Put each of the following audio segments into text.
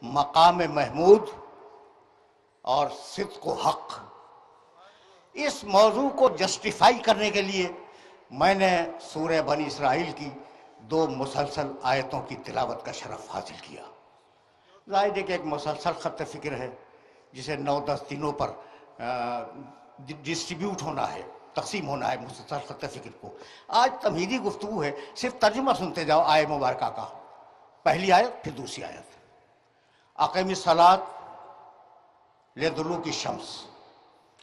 مقام محمود اور صدق و حق، اس موضوع کو جسٹیفائی کرنے کے لیے میں نے سورہ بنی اسرائیل کی 2 مسلسل آیتوں کی تلاوت کا شرف حاصل کیا۔ ظاہر ہے کہ ایک مسلسل خط فکر ہے جسے 9-10 دنوں پر ڈسٹریبیوٹ ہونا ہے، تقسیم ہونا ہے مسلسل خط فکر کو۔ آج تمہیدی گفتگو ہے، صرف ترجمہ سنتے جاؤ آیت مبارکہ کا، پہلی آیت پھر دوسری آیت۔ اقیم الصلاۃ لدلوک الشمس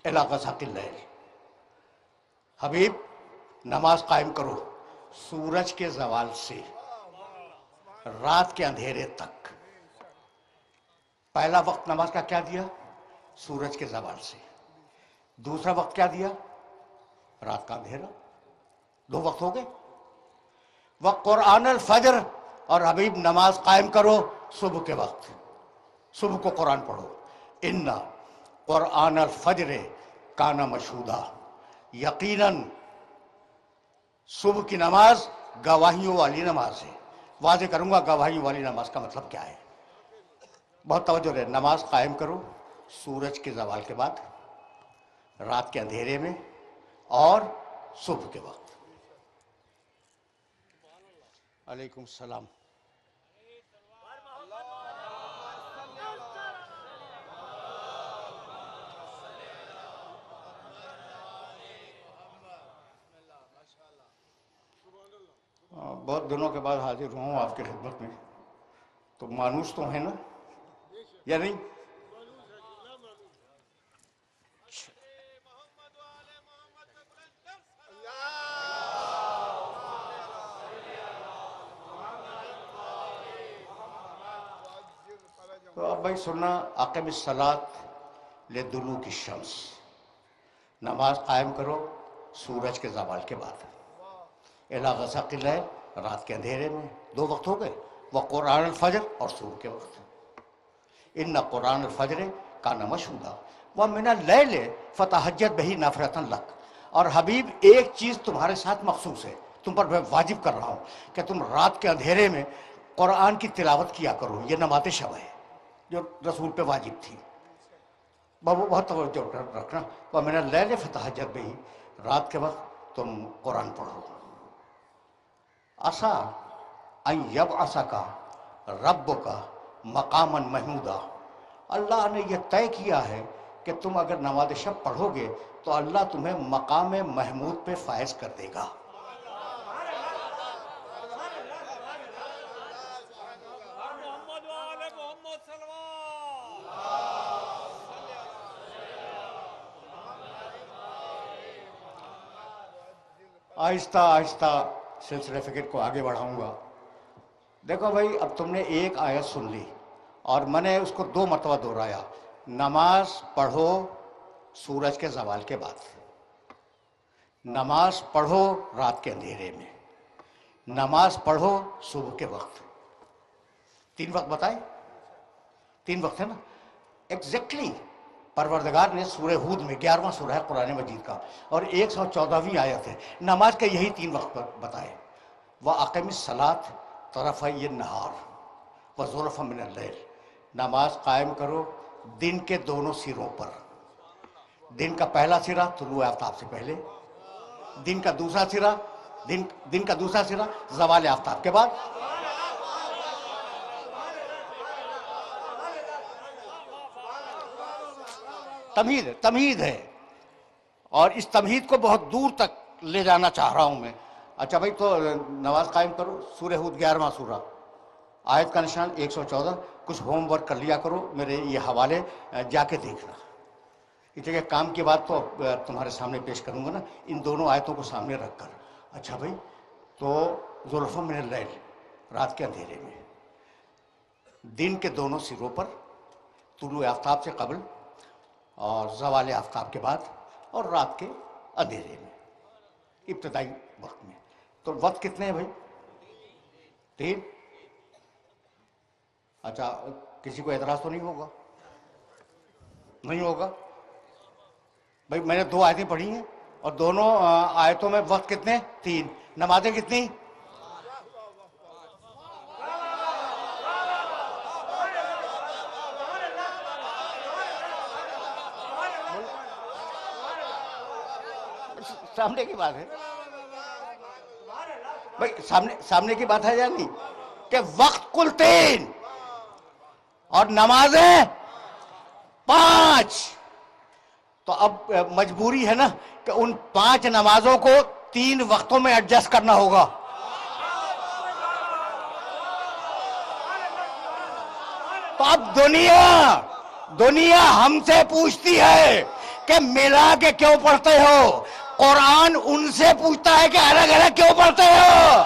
الی غسق اللیل، حبیب نماز قائم کرو سورج کے زوال سے رات کے اندھیرے تک۔ پہلا وقت نماز کا کیا دیا؟ سورج کے زوال سے۔ دوسرا وقت کیا دیا؟ رات کا اندھیرا۔ 2 وقت ہو گئے۔ وقرآن الفجر، اور حبیب نماز قائم کرو صبح کے وقت، صبح کو قرآن پڑھو۔ ان قرآن الفجر کان مشہودا، یقیناً صبح کی نماز گواہیوں والی نماز ہے۔ واضح کروں گا گواہیوں والی نماز کا مطلب کیا ہے، بہت توجہ رہے۔ نماز قائم کرو سورج کے زوال کے بعد، رات کے اندھیرے میں، اور صبح کے وقت۔ علیکم السلام۔ بہت دنوں کے بعد حاضر ہوا ہوں آپ کی خدمت میں، تو مانوس تو ہیں نا یا نہیں؟ تو اب بھائی سننا، اقیم الصلاۃ لدلوک الشمس، نماز قائم کرو سورج کے زوال کے بعد، الی غسق اللیل، رات کے اندھیرے میں۔ 2 وقت ہو گئے، وقرآن الفجر، اور صبح کے وقت۔ ان قرآن الفجر کان مشہودا ومن اللیل فتہجد بہ نافلۃ لک، اور حبیب ایک چیز تمہارے ساتھ مخصوص ہے، تم پر میں واجب کر رہا ہوں کہ تم رات کے اندھیرے میں قرآن کی تلاوت کیا کرو۔ یہ نماز شب ہے جو رسول پہ واجب تھی، بہت توجہ رکھنا۔ ومن اللیل فتہجد بہ، رات کے وقت تم قرآن پڑھو۔ عسیٰ ان یبعثک ربک مقاما محمودا، اللہ نے یہ طے کیا ہے کہ تم اگر نماز شب پڑھو گے تو اللہ تمہیں مقام محمود پہ فائز کر دے گا۔ آہستہ آہستہ سلسلہ فکر کو آگے بڑھاؤں گا۔ دیکھو بھائی، اب تم نے ایک آیت سن لی اور میں نے اس کو 2 مرتبہ دہرایا، نماز پڑھو سورج کے زوال کے بعد، نماز پڑھو رات کے اندھیرے میں، نماز پڑھو صبح کے وقت۔ 3 وقت بتائے، 3 وقت ہے نا ایگزیکٹلی۔ پروردگار نے سورہ ہود میں 11واں سورہ ہے قرآن مجید کا اور 114ویں آیت ہے، نماز کے یہی 3 وقت بتائے۔ وَأَقِمِ الصَّلَاةَ طَرَفَيِ النَّهَارِ وَزُلَفًا مِنَ اللَّيْلِ، نماز قائم کرو دن کے دونوں سروں پر۔ دن کا پہلا سرا طلوع آفتاب سے پہلے، دن کا دوسرا سرا دن کا دوسرا سرا زوال آفتاب کے بعد۔ تمہید ہے، اور اس تمہید کو بہت دور تک لے جانا چاہ رہا ہوں میں۔ اچھا بھائی، تو نماز قائم کرو، سورہ ہود 11واں سورہ، آیت کا نشان 114۔ کچھ ہوم ورک کر لیا کرو، میرے یہ حوالے جا کے دیکھنا۔ اس جگہ کام کی بات تو تمہارے سامنے پیش کروں گا نا، ان دونوں آیتوں کو سامنے رکھ کر۔ اچھا بھائی، تو زلفاء من اللیل، رات کے اندھیرے میں، دن کے دونوں سروں پر، طلوع آفتاب سے قبل اور زوال آفتاب کے بعد، اور رات کے اندھیرے میں، ابتدائی وقت میں۔ تو وقت کتنے ہیں بھائی؟ 3۔ اچھا، کسی کو اعتراض تو نہیں ہوگا؟ نہیں ہوگا بھائی، میں نے 2 آیتیں پڑھی ہیں اور دونوں آیتوں میں وقت کتنے؟ 3۔ نمازیں کتنی؟ سامنے کی بات ہے بھائی، سامنے کی بات ہے یا نہیں کہ وقت کل 3 اور نمازیں 5. تو اب مجبوری ہے نا کہ ان 5 نمازوں کو 3 وقتوں میں ایڈجسٹ کرنا ہوگا. تو اب دنیا ہم سے پوچھتی ہے کہ ملا کے کیوں پڑھتے ہو؟ قرآن ان سے پوچھتا ہے کہ الگ الگ کیوں پڑھتے ہو؟